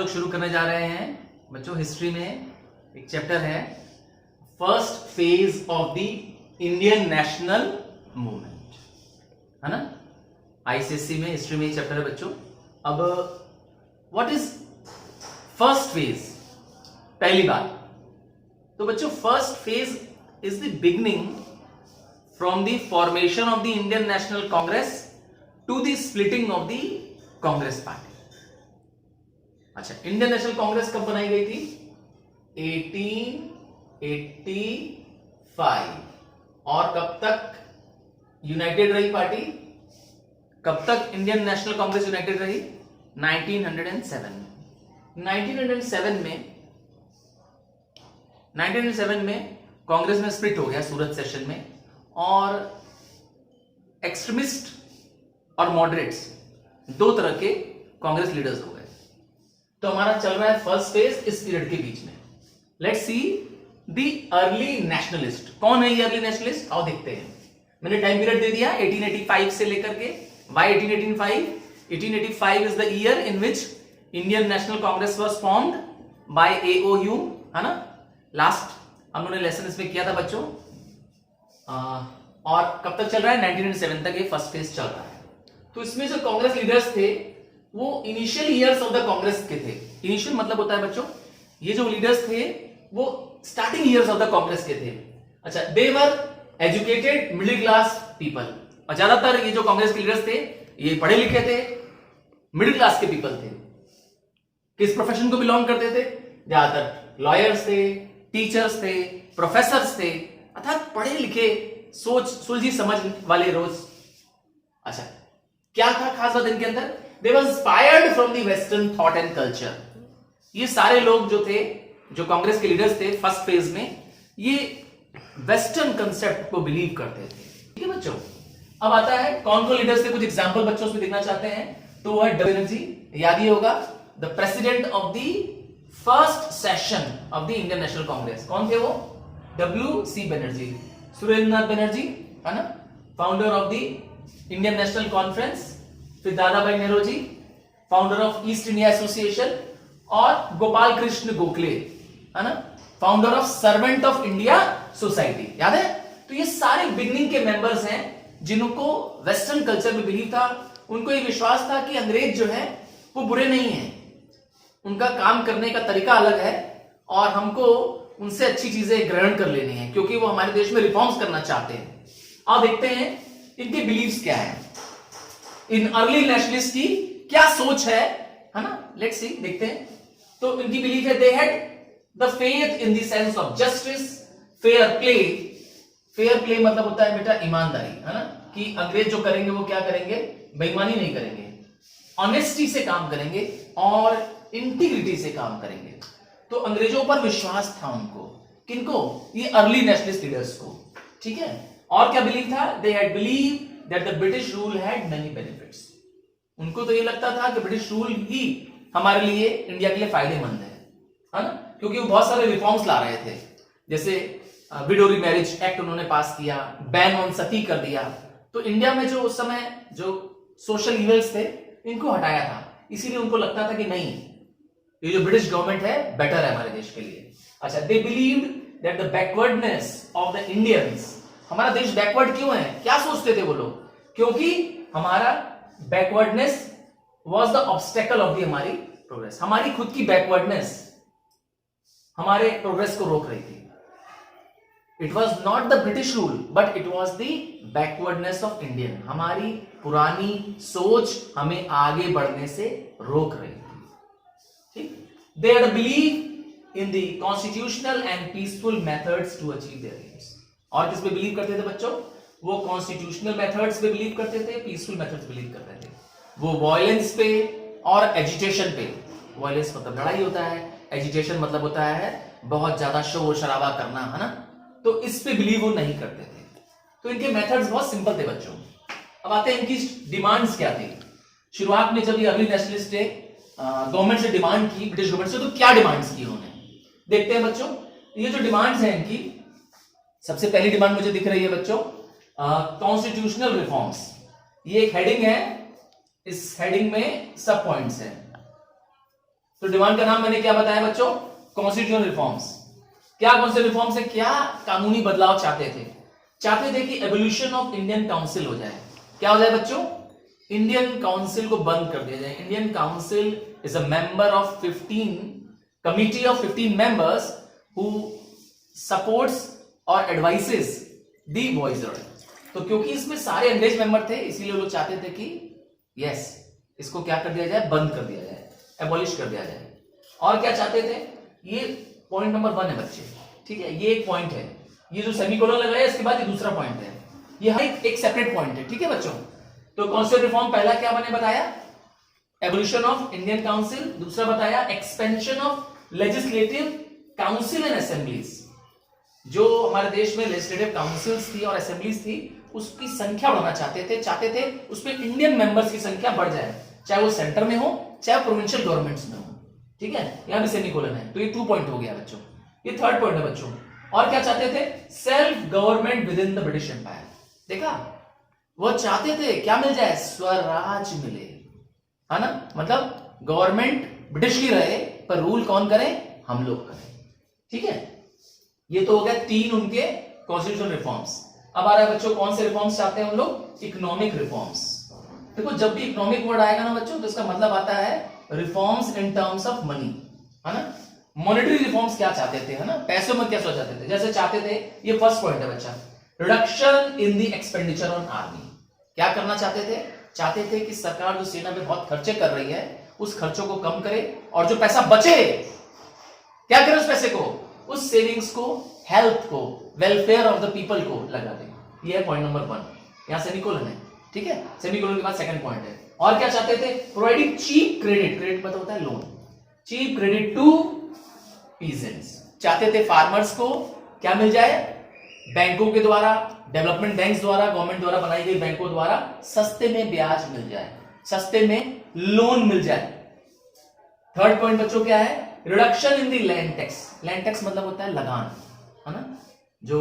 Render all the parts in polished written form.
लोग शुरू करने जा रहे हैं बच्चों। हिस्ट्री में एक चैप्टर है first phase of the Indian national movement, है ना। आईसीएससी में हिस्ट्री में चैप्टर है बच्चों। अब व्हाट इज फर्स्ट फेज? पहली बात तो बच्चों first phase is the beginning from the formation of the Indian National Congress to the splitting of the Congress party. अच्छा, इंडियन नेशनल कांग्रेस कब बनाई गई थी? 1885। और कब तक यूनाइटेड रही पार्टी? कब तक इंडियन नेशनल कांग्रेस यूनाइटेड रही? 1907। 1907 में कांग्रेस में स्प्लिट हो गया सूरत सेशन में, और एक्सट्रीमिस्ट और मॉडरेट्स दो तरह के कांग्रेस लीडर्स हो गए। तो हमारा चल रहा है फर्स्ट फेज इस पीरियड के बीच में। Let's see the early nationalist. कौन है ये अर्ली नेशनलिस्ट? आओ देखते हैं। मैंने टाइम पीरियड दे दिया 1885 से लेकर के। Why 1885? 1885 is the year in which Indian National Congress was formed by AOU, है ना। लास्ट हम लोगों ने लेसन इसमें किया था बच्चों। और कब तक चल रहा है? 1907 तक ये फर्स्ट फेज चल रहा है। तो इसमें जो कांग्रेस लीडर्स थे वो initial years of the Congress के थे। इनिशियल मतलब होता है बच्चों, ये जो लीडर्स थे वो starting years of the Congress के थे। अच्छा, दे वर एजुकेटेड मिडिल क्लास पीपल। और ज्यादातर ये जो कांग्रेस के लीडर्स थे ये पढ़े लिखे थे, मिडिल क्लास के पीपल थे। किस प्रोफेशन को बिलोंग करते थे? ज्यादातर लॉयर्स थे, टीचर्स थे, प्रोफेसर्स थे, अर्थात पढ़े लिखे, सोच सुलझी समझ वाले रोज। अच्छा, क्या था खास बात इनके अंदर? They were inspired from the Western thought and culture। ये सारे लोग जो थे, जो कांग्रेस के लीडर्स थे फर्स्ट फेज में, ये वेस्टर्न कंसेप्ट को बिलीव करते थे। ठीक है बच्चों। अब आता है कौन कौन लीडर्स थे, कुछ एग्जांपल बच्चों उसमें देखना चाहते हैं। तो वह डब्ल्यू बनर्जी, याद ही होगा, the president of the first session of the Indian National Congress. कौन थे वो? WC बनर्जी। सुरेंद्रनाथ बनर्जी, है ना, founder of the Indian national conference. फिर दादा भाई Nehru, founder of east India association. और गोपाल कृष्ण गोखले, है ना, founder of servant of India society. याद है? तो ये सारे बिगनिंग के मेंबर्स हैं जिनको वेस्टर्न कल्चर में बिलीव था। उनको ये विश्वास था कि अंग्रेज जो है वो बुरे नहीं है, उनका काम करने का तरीका अलग है और हमको उनसे अच्छी चीजें ग्रहण कर लेनी है क्योंकि वो हमारे देश में रिफॉर्म्स करना चाहते हैं। अब देखते हैं इनके बिलीव्स क्या है, इन अर्ली नेशनलिस्ट की क्या सोच है ना। लेट्स सी, देखते हैं। तो इनकी बिलीफ है they had the faith in the sense of justice, fair play. Fair play मतलब होता है बेटा ईमानदारी, है ना, कि अंग्रेज जो करेंगे वो क्या करेंगे? बेईमानी नहीं करेंगे, ऑनेस्टी से काम करेंगे और इंटीग्रिटी से काम करेंगे। तो अंग्रेजों पर विश्वास था उनको। किनको? ये अर्ली नेशनलिस्ट लीडर्स को। ठीक है। और क्या बिलीव था? दे had believe that the British rule had many benefits। उनको तो ये लगता था कि ब्रिटिश रूल ही हमारे लिए, इंडिया के लिए फायदेमंद है ना, क्योंकि वो बहुत सारे रिफॉर्म्स ला रहे थे। जैसे विडो मैरिज एक्ट उन्होंने पास किया, बैन ऑन सती कर दिया। तो इंडिया में जो उस समय जो सोशल इवल्स थे इनको हटाया था। इसीलिए उनको लगता था कि नहीं, ये जो ब्रिटिश गवर्नमेंट है बेटर है हमारे देश के लिए। अच्छा, they believed that the backwardness of the Indians. हमारा देश बैकवर्ड क्यों है? क्या सोचते थे वो लोग? क्योंकि हमारा backwardness was the obstacle of the हमारी प्रोग्रेस। हमारी खुद की बैकवर्डनेस हमारे प्रोग्रेस को रोक रही थी। It was not the British rule but it was the backwardness of Indian. हमारी पुरानी सोच हमें आगे बढ़ने से रोक रही थी। ठीक। They had believe in the constitutional and peaceful methods to achieve their aims. और किस पे बिलीव करते थे बच्चों? वो कॉन्स्टिट्यूशनल मेथड्स पे बिलीव करते थे, पीसफुल मेथड्स पे बिलीव करते थे। वो वायलेंस पे और एजिटेशन पे। वायलेंस मतलब लड़ाई होता है, एजिटेशन मतलब होता है बहुत ज्यादा शोर शराबा करना, है ना। तो इस पे बिलीव वो नहीं करते थे। तो इनके मेथड्स बहुत सिंपल थे बच्चों। अब आते हैं इनकी डिमांड्स क्या थी। शुरुआत में जब ये अर्ली नेशनलिस्ट ने गवर्नमेंट से डिमांड की, ब्रिटिश गवर्नमेंट से, तो क्या डिमांड्स की उन्होंने देखते हैं बच्चों। ये जो डिमांड्स हैं इनकी, सबसे पहली डिमांड मुझे दिख रही है बच्चों, कॉन्स्टिट्यूशनल रिफॉर्म्स। ये एक हेडिंग है, इस हेडिंग में सब पॉइंट्स हैं। तो डिमांड का नाम मैंने क्या बताया बच्चों, कॉन्स्टिट्यूशनल रिफॉर्म्स। क्या कौन से रिफॉर्म्स है, क्या कानूनी बदलाव चाहते थे, चाहते थे कि एवोल्यूशन ऑफ इंडियन काउंसिल हो जाए। क्या हो जाए बच्चों, इंडियन काउंसिल को बंद कर दिया जाए। Indian council is a member of 15 committee of 15 members who supports और एडवाइसेस दी वॉइसर। तो क्योंकि इसमें सारे अंग्रेज मेंबर थे, इसीलिए लोग चाहते थे कि यस इसको क्या कर दिया जाए, बंद कर दिया जाए, एबॉलिश कर दिया जाए। और क्या चाहते थे, ये पॉइंट नंबर 1 है बच्चे, ठीक है, ये एक पॉइंट है, ये जो सेमीकोलन लगाया इसके बाद ये दूसरा पॉइंट है, ये हर एक सेपरेट पॉइंट है, ठीक है बच्चों। तो कॉन्स्टिट्यूशनल रिफॉर्म पहला क्या मैंने बताया, एवोल्यूशन ऑफ इंडियन काउंसिल, दूसरा बताया expansion of legislative council and assemblies. जो हमारे देश में लेजिस्लेटिव काउंसिल्स थी और असेंबलीज थी उसकी संख्या बढ़ाना चाहते थे उसमें इंडियन मेंबर्स की संख्या बढ़ जाए, चाहे वो सेंटर में हो चाहे प्रोविंशियल गवर्नमेंट्स में हो, ठीक है। यहां भी सेमीकोलन है, तो ये 2 पॉइंट हो गया बच्चों। ये 3rd पॉइंट है बच्चों। और क्या चाहते थे, self government within the British empire. देखा, वो चाहते थे क्या मिल जाए, स्वराज मिले, है ना, मतलब गवर्नमेंट ब्रिटिश की रहे पर रूल कौन करे, हम लोग करें, ठीक है। ये तो हो गया 3 उनके कॉन्स्टिट्यूशनल रिफॉर्म्स। अब आ रहा है बच्चों कौन से रिफॉर्म्स चाहते हैं हम लोग, इकोनॉमिक रिफॉर्म्स। देखो जब भी इकोनॉमिक वर्ड आएगा ना बच्चों तो इसका मतलब आता है reforms in terms of money, है ना। मॉनेटरी रिफॉर्म्स क्या चाहते थे, है ना, पैसों में क्या चाहते थे, जैसे चाहते थे, ये फर्स्ट पॉइंट है बच्चा, reduction in the expenditure on army. क्या करना चाहते थे कि सरकार जो सेना में बहुत खर्चे कर रही है उस खर्चों को कम करे और जो पैसा बचे क्या करें उस पैसे को, उस सेविंग्स को, हेल्थ को, वेलफेयर ऑफ द पीपल को लगा दें। ये है पॉइंट नंबर 1, यहां सेमीकोलन है, ठीक है। सेमीकोलन के बाद सेकंड पॉइंट है। और क्या चाहते थे, प्रोवाइडिंग चीप क्रेडिट, क्रेडिट मतलब होता है loan, cheap credit to peasants. चाहते थे फार्मर्स को क्या मिल जाए, बैंकों के द्वारा, डेवलपमेंट बैंक्स द्वारा, गवर्नमेंट द्वारा बनाई गई बैंकों द्वारा सस्ते में ब्याज मिल जाए, सस्ते में लोन मिल जाए। 3rd पॉइंट बच्चों क्या है, reduction in the land tax. Land tax मतलब होता है लगान, है ना, जो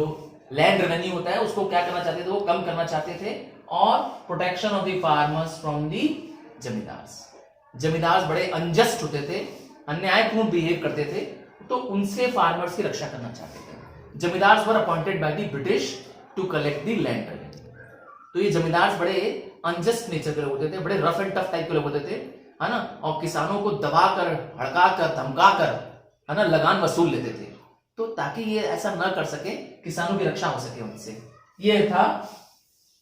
लैंड रेवेन्यू होता है उसको क्या करना चाहते थे, वो कम करना चाहते थे। और protection of the farmers from the zamindars. जमींदार बड़े अनजस्ट होते थे, अन्यायपूर्ण बिहेव करते थे, तो उनसे फार्मर्स की रक्षा करना चाहते थे। Zamindar were appointed by the British to collect the land revenue. तो ये जमींदार बड़े अनजस्ट नेचर के लोग होते थे, बड़े रफ एंड टफ टाइप के लोग होते थे, है ना, और किसानों को दबाकर, हड़काकर, धमकाकर, है ना, लगान वसूल लेते थे, तो ताकि ये ऐसा ना कर सके, किसानों की रक्षा हो सके उनसे। ये था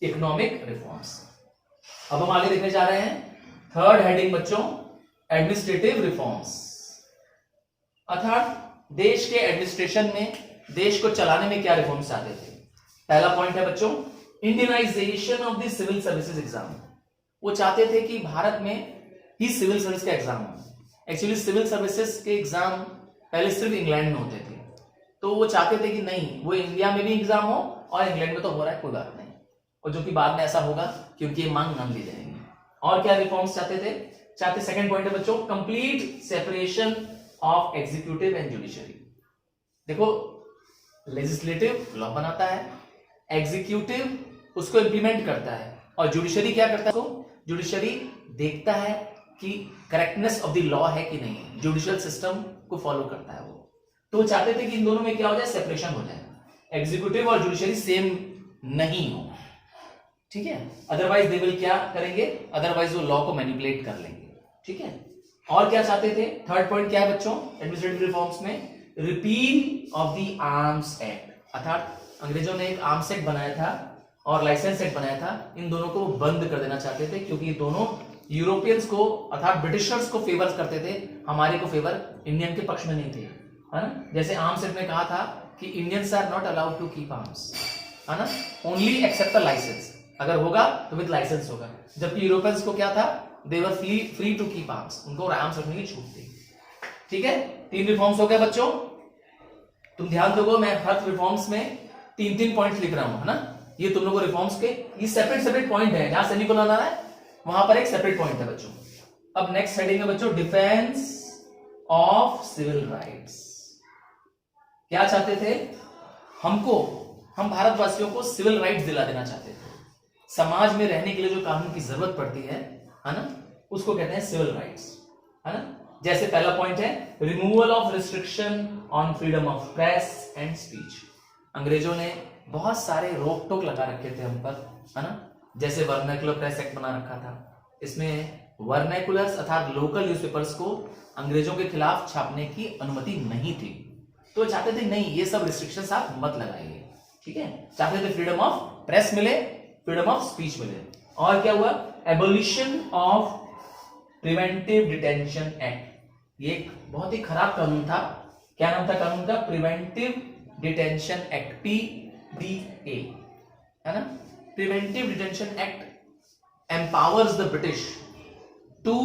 इकोनॉमिक रिफॉर्म्स। अब हम आगे देखने जा रहे हैं 3rd हेडिंग बच्चों, एडमिनिस्ट्रेटिव रिफॉर्म्स। अर्थात देश के एडमिनिस्ट्रेशन में, देश को चलाने में क्या रिफॉर्म्स चाहते थे। पहला पॉइंट है बच्चों, Indianisation of the civil services exam. वो चाहते थे कि भारत में ही सिविल सर्विस का एग्जाम हो। एक्चुअली सिविल सर्विसेज के एग्जाम पहले सिर्फ इंग्लैंड में होते थे, तो वो चाहते थे कि नहीं, वो इंडिया में भी एग्जाम हो और इंग्लैंड में तो हो रहा है, कोई बात नहीं, और जो कि बाद में ऐसा होगा क्योंकि ये मांग मान ली जाएगी। और क्या रिफॉर्म्स चाहते थे, सेकंड पॉइंट है बच्चों, complete separation of executive and judiciary. देखो लेजिस्लेटिव लॉ बनाता है, एग्जीक्यूटिव उसको इंप्लीमेंट करता है, और जुडिशरी क्या करता है, जुडिशरी देखता है कि करेक्टनेस ऑफ द लॉ है कि नहीं, जुडिशियल सिस्टम को फॉलो करता है वो। तो चाहते थे कि इन दोनों में क्या हो जाए, सेपरेशन हो जाए, एग्जीक्यूटिव और जुडिशरी सेम नहीं हो, ठीक है। अदरवाइज दे विल क्या करेंगे, अदरवाइज वो लॉ को मैनिपुलेट कर लेंगे, ठीक है। और क्या चाहते थे, 3rd पॉइंट क्या है बच्चों एडमिनिस्ट्रेटिव रिफॉर्म्स में, repeal of the arms act. अर्थात अंग्रेजों ने एक आर्म्स एक्ट बनाया था और लाइसेंस एक्ट बनाया था, इन दोनों को बंद कर देना चाहते थे, क्योंकि ये दोनों यूरोपियंस को अर्थात ब्रिटिशर्स को फेवर करते थे, हमारे को फेवर इंडियन के पक्ष में नहीं थे, है ना। जैसे आर्म्स एक्ट में कहा था कि Indians are not allowed to keep arms, है ना, ओनली एक्सेप्ट द लाइसेंस, अगर होगा तो विद लाइसेंस होगा। जबकि यूरोपियंस को क्या था, they were free to keep arms, उनको आर्म्स रखने की छूट थी, ठीक है। 3 रिफॉर्म्स हो गए बच्चों, तुम ध्यान दोगे, मैं हर रिफॉर्म्स में 3-3 पॉइंट लिख रहा हूं, है ना, ये तुम लोगों रिफॉर्म्स के ये सेपरेट पॉइंट है, जहां सेमीकोलन आ रहा है वहां पर एक सेपरेट पॉइंट है बच्चों। अब नेक्स्ट हेडिंग है बच्चों, डिफेंस ऑफ सिविल राइट्स। क्या चाहते थे, हम भारतवासियों को सिविल राइट्स दिला देना चाहते थे। समाज में रहने के लिए जो कानून की जरूरत पड़ती है ना, उसको कहते हैं सिविल राइट्स, है ना। जैसे पहला पॉइंट है removal of restriction on freedom of press and speech. अंग्रेजों ने बहुत सारे रोक टोक लगा रखे थे हम पर, है ना। जैसे वर्नाकुलर प्रेस एक्ट बना रखा था, इसमें वर्नाकुलर्स अर्थात लोकल न्यूज़पेपर्स को अंग्रेजों के खिलाफ छापने की अनुमति नहीं थी। तो चाहते थे नहीं, ये सब रिस्ट्रिक्शंस आप मत लगाइए, ठीक है। चाहते थे फ्रीडम ऑफ प्रेस मिले, फ्रीडम ऑफ स्पीच मिले। और क्या हुआ, abolition of preventive detention act. ये एक बहुत ही खराब कानून था। क्या नाम था कानून का, प्रिवेंटिव डिटेंशन एक्ट, PDA, है ना। Preventive detention act empowers the British to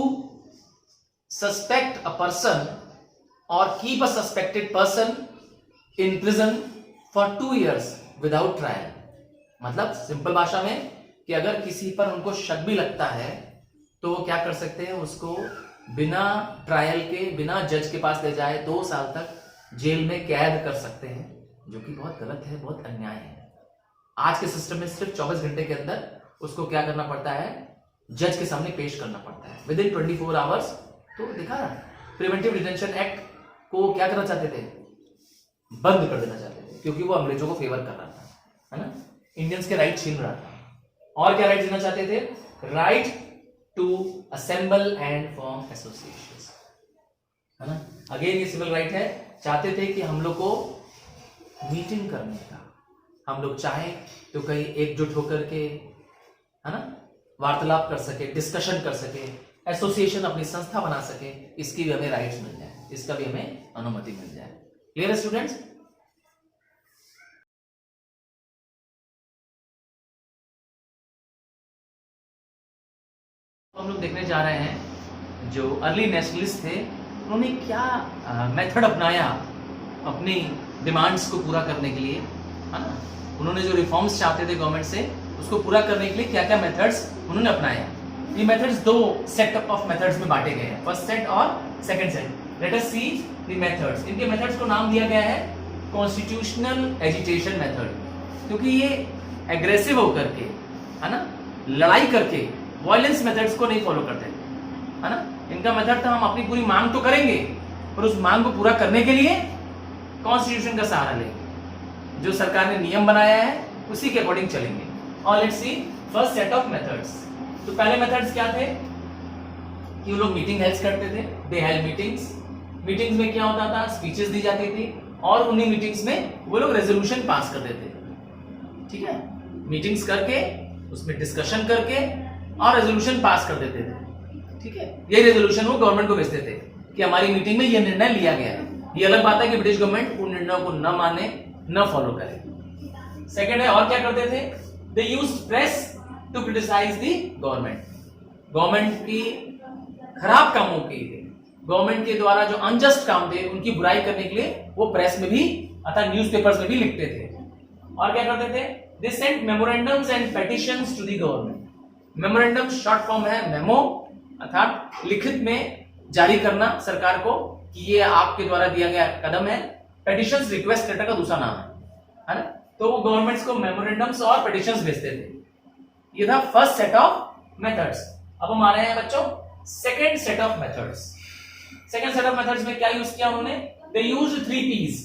suspect a person और keep a suspected person in prison for 2 years without trial. मतलब सिंपल भाषा में कि अगर किसी पर उनको शक भी लगता है तो वो क्या कर सकते हैं, उसको बिना ट्रायल के, बिना जज के पास ले जाए 2 साल तक जेल में कैद कर सकते हैं, जो कि बहुत गलत है, बहुत अन्याय है। आज के सिस्टम में सिर्फ 24 घंटे के अंदर उसको क्या करना पड़ता है, जज के सामने पेश करना पड़ता है विद इन 24 आवर्स। तो देखा ना, प्रिवेंटिव डिटेंशन एक्ट को क्या करना चाहते थे, बंद कर देना चाहते थे, क्योंकि वो अंग्रेजों को फेवर कर रहा था, है ना, इंडियंस के राइट छीन रहा था। और क्या राइट देना चाहते थे, right to assemble and form associations, है ना। अगेन ये सिविल राइट है। चाहते थे कि हम लोग को मीटिंग करने का, हम लोग चाहे तो कहीं एकजुट होकर के, है ना, वार्तालाप कर सके, डिस्कशन कर सके, एसोसिएशन अपनी संस्था बना सके, इसकी भी हमें राइट्स मिल जाए, इसका भी हमें अनुमति मिल जाए। क्लियर है स्टूडेंट्स। हम लोग देखने जा रहे हैं जो अर्ली नेशनलिस्ट थे उन्होंने क्या मेथड अपनाया अपनी डिमांड्स को पूरा करने के लिए, है ना। उन्होंने जो रिफॉर्म्स चाहते थे गवर्नमेंट से, उसको पूरा करने के लिए क्या क्या मेथड्स उन्होंने अपनाया। ये मेथड्स 2 सेट ऑफ मेथड्स में बांटे गए हैं, फर्स्ट सेट और second set. Let us see the methods. इनके मेथड्स को नाम दिया गया है कॉन्स्टिट्यूशनल एजिटेशन मेथड, क्योंकि ये एग्रेसिव होकर के, है ना, लड़ाई करके वायलेंस मेथड्स को नहीं फॉलो करते, है ना। इनका मेथड था हम अपनी पूरी मांग तो करेंगे, पर उस मांग को पूरा करने के लिए कॉन्स्टिट्यूशन का सहारा लेंगे, जो सरकार ने नियम बनाया है उसी के अकॉर्डिंग चलेंगे। और let's see first set of methods. तो पहले मेथड्स क्या थे कि वो लोग मीटिंग हेल्ड करते थे, दे हेल्ड मीटिंग्स। मीटिंग्स में क्या होता था, स्पीचेस दी जाती थी और उन्हीं मीटिंग्स में वो लोग रेजोल्यूशन पास कर देते थे, ठीक है। मीटिंग्स करके उसमें डिस्कशन करके और रेजोल्यूशन पास कर देते थे, ठीक है। ये रेजोल्यूशन वो गवर्नमेंट को भेजते थे कि हमारी मीटिंग में ये निर्णय लिया गया है। ये अलग बात है कि ब्रिटिश गवर्नमेंट उन निर्णयों को न माने, न फॉलो करे। सेकंड है, और क्या करते थे, they used press to criticise the government. Government की खराब कामों के लिए, गवर्नमेंट के द्वारा जो अनजस्ट काम थे उनकी बुराई करने के लिए वो प्रेस में भी अर्थात न्यूज़पेपर्स में भी लिखते थे। और क्या करते थे, they sent memorandums and petitions to the government. Memorandum short form है मेमो, अर्थात लिखित में जारी करना सरकार को कि ये आपके द्वारा दिया गया कदम है। पेटिशंस रिक्वेस्ट लेटर का दूसरा नाम है ना। तो वो गवर्नमेंट्स को मेमोरेंडम्स और पेटिशंस भेजते थे। ये था फर्स्ट सेट ऑफ मेथड्स। अब हम आ रहे हैं बच्चों second set of methods. Second set of methods में क्या यूज किया उन्होंने, दे यूज्ड 3 P's।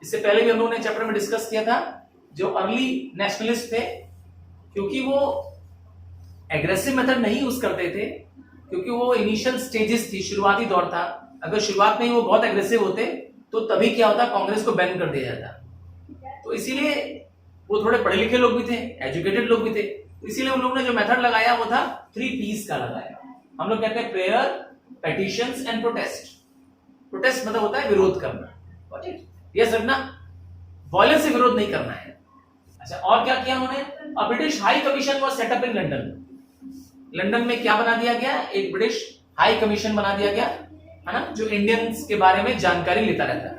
इससे पहले भी हम लोगों ने चैप्टर में डिस्कस किया था। जो अर्ली नेशनलिस्ट थे, क्योंकि वो एग्रेसिव मेथड नहीं यूज करते थे, क्योंकि वो इनिशियल स्टेजेस थी, शुरुआती दौर था। अगर शुरुआत में ही वो बहुत एग्रेसिव होते तो तभी क्या होता, कांग्रेस को बैन कर दिया जाता। तो इसीलिए वो थोड़े पढ़े लिखे लोग भी थे, एजुकेटेड लोग भी थे, इसीलिए उन लोगों ने जो मेथड लगाया वो था 3 P's का लगाया। हम लोग कहते हैं prayer, petitions and protest. Protest मतलब होता है विरोध करना, यस रखना, वायलेंस से विरोध नहीं करना है। अच्छा, और क्या किया उन्होंने, a British high commission was set up in London. London में क्या बना दिया गया, एक ब्रिटिश हाई कमीशन बना दिया गया, है ना, जो इंडियंस के बारे में जानकारी लेता रहता है।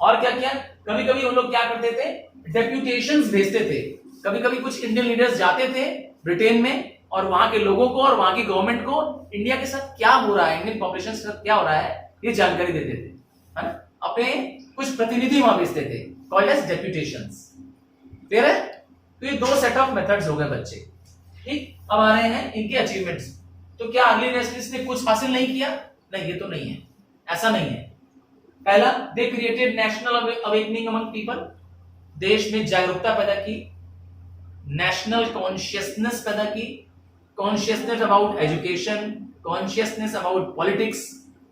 और क्या किया, कभी कभी उन लोग क्या करते थे, डेप्यूटेशंस भेजते थे। कभी कभी कुछ इंडियन लीडर्स जाते थे ब्रिटेन में और वहां के लोगों को और वहां की गवर्नमेंट को इंडिया के साथ क्या हो रहा है, इंडियन पॉपुलेशन के साथ क्या हो रहा है, ये जानकारी देते थे, है ना। अपने कुछ प्रतिनिधि वहां भेजते थे, कॉल्ड एज डेप्यूटेशंस। क्लियर है। तो ये 2 सेट ऑफ मेथड्स हो गए बच्चे, ठीक। अब आ रहे हैं इनके अचीवमेंट्स। तो क्या अर्ली नेशनलिस्ट ने कुछ हासिल नहीं किया, नहीं, ये तो नहीं है, ऐसा नहीं है। पहला, they created national awakening among people, देश में जागरूकता पैदा की, नेशनल कॉन्शियसनेस पैदा की, consciousness about education, consciousness about politics,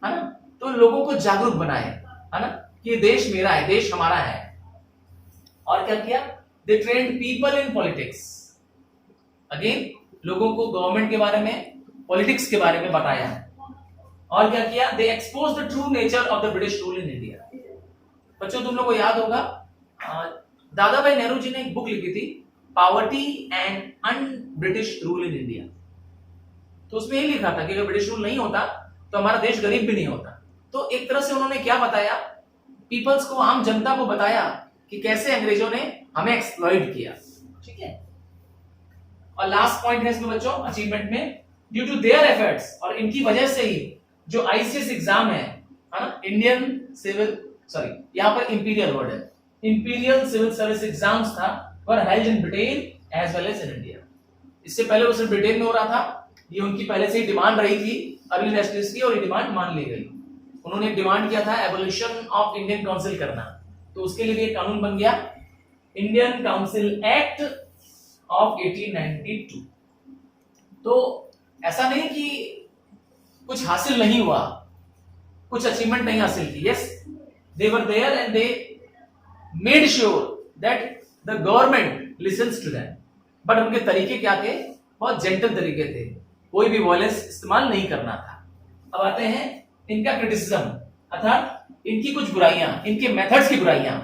है ना। तो लोगों को जागरूक बनाए, है ना, कि ये देश मेरा है, देश हमारा है। और क्या किया, they trained people in politics, again लोगों को गवर्नमेंट के बारे में, पॉलिटिक्स के बारे में बताया। और क्या किया, they expose the true nature of the British rule in India. बच्चों तुम लोग को याद होगा, दादा भाई नेहरू जी ने एक बुक लिखी थी, poverty and un British rule in India. तो उसमें ये लिखा था कि अगर ब्रिटिश रूल नहीं होता तो हमारा देश गरीब भी नहीं होता। तो एक तरह से उन्होंने क्या बताया, पीपल्स को, आम जनता को बताया कि कैसे अंग्रेजों ने हमें एक्सप्लॉइट किया, ठीक है। और लास्ट पॉइंट है इसमें बच्चों अचीवमेंट में, ड्यू टू देयर एफर्ट्स, और इनकी वजह से ही जो आईसीएस एग्जाम है ना, इंडियन सिविल, सॉरी यहां पर इंपीरियल वर्ड है, इंपीरियल सिविल सर्विस एग्जाम्स था, were held in Britain as well as in India. इससे पहले वो सिर्फ ब्रिटेन में हो रहा था, ये उनकी पहले से ही डिमांड रही थी अर्ली नेशनलिस्ट की, और ये डिमांड मान ली गई। उन्होंने डिमांड किया था एबोलिशन ऑफ इंडियन काउंसिल करना, तो उसके लिए एक कानून बन गया, इंडियन काउंसिल एक्ट ऑफ 1892। तो ऐसा नहीं कि कुछ हासिल नहीं हुआ, कुछ अचीवमेंट नहीं हासिल की, yes they were there and they made sure that the government listens to them. But उनके तरीके क्या थे, बहुत जेंटल तरीके थे, कोई भी वॉयलेंस इस्तेमाल नहीं करना था। अब आते हैं इनका क्रिटिसिज्म, अर्थात इनकी कुछ बुराइयां, इनके मेथड्स की बुराइयां।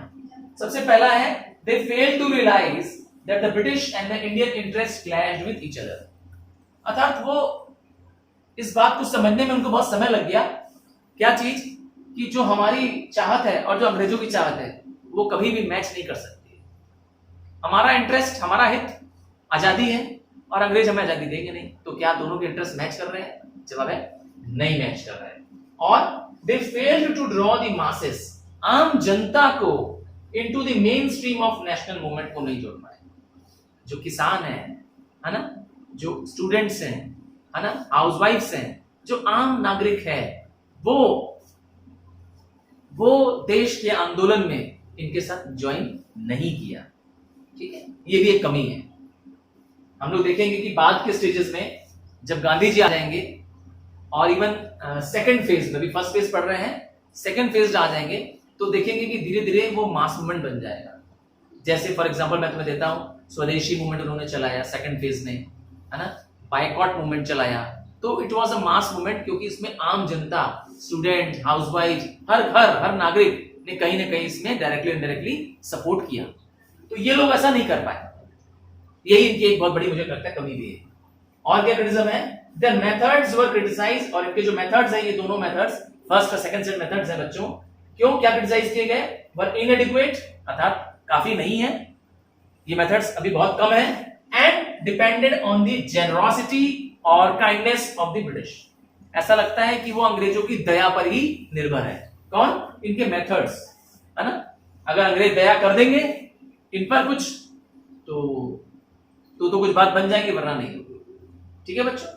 सबसे पहला है, they fail to realise that the British and the Indian interest clashed with each other. अर्थात वो इस बात को समझने में उनको बहुत समय लग गया, क्या चीज, कि जो हमारी चाहत है और जो अंग्रेजों की चाहत है वो कभी भी मैच नहीं कर सकती। हमारा इंटरेस्ट, हमारा हित आजादी है, और अंग्रेज हमें आजादी देंगे नहीं, तो क्या दोनों के इंटरेस्ट मैच कर रहे हैं? जवाब है नहीं मैच कर रहे हैं। और they failed to draw the masses, आम जनता को into the mainstream of national movement को नहीं जोड़ पाए। जो किसान है ना, जो स्टूडेंट्स हैं, है ना, हाउसवाइफ्स हैं, जो आम नागरिक है, वो देश के आंदोलन में इनके साथ ज्वाइन नहीं किया, ठीक है। ये भी एक कमी है। हम लोग देखेंगे कि बाद के स्टेजेस में जब गांधी जी आ जाएंगे, और इवन सेकंड फेज में, अभी फर्स्ट फेज पढ़ रहे हैं, सेकंड फेज आ जाएंगे, तो देखेंगे कि धीरे धीरे वो मास मूवमेंट बन जाएगा। जैसे फॉर एग्जांपल मैं तुम्हें देता हूं, स्वदेशी मूवमेंट उन्होंने चलाया सेकंड फेज में, है ना, बायकॉट मूवमेंट चलाया, तो it was a mass movement, क्योंकि इसमें आम जनता, स्टूडेंट, हाउसवाइफ, हर नागरिक ने कहीं ना कहीं इसमें डायरेक्टली इनडायरेक्टली सपोर्ट किया। तो ये लोग ऐसा नहीं कर पाए, यही इनकी एक बहुत बड़ी मुझे लगता है कमी भी है। और क्या क्रिटिसिज्म है, देयर मेथड्स वर क्रिटिसाइज्ड, और इनके जो मेथड्स हैं, ये दोनों मेथड्स, फर्स्ट और सेकंड सेट मेथड्स हैं बच्चों, क्यों क्या क्रिटिसाइज किए गए, वर इनएडिक्वेट, अर्थात काफी नहीं है, ये मेथड्स अभी बहुत कम है, and depended on the generosity और काइंडनेस ऑफ द ब्रिटिश। ऐसा लगता है कि वो अंग्रेजों की दया पर ही निर्भर है। कौन? इनके मेथड्स, है ना। अगर अंग्रेज दया कर देंगे इन पर कुछ, तो कुछ बात बन जाएगी, वरना नहीं होगी। ठीक है बच्चों।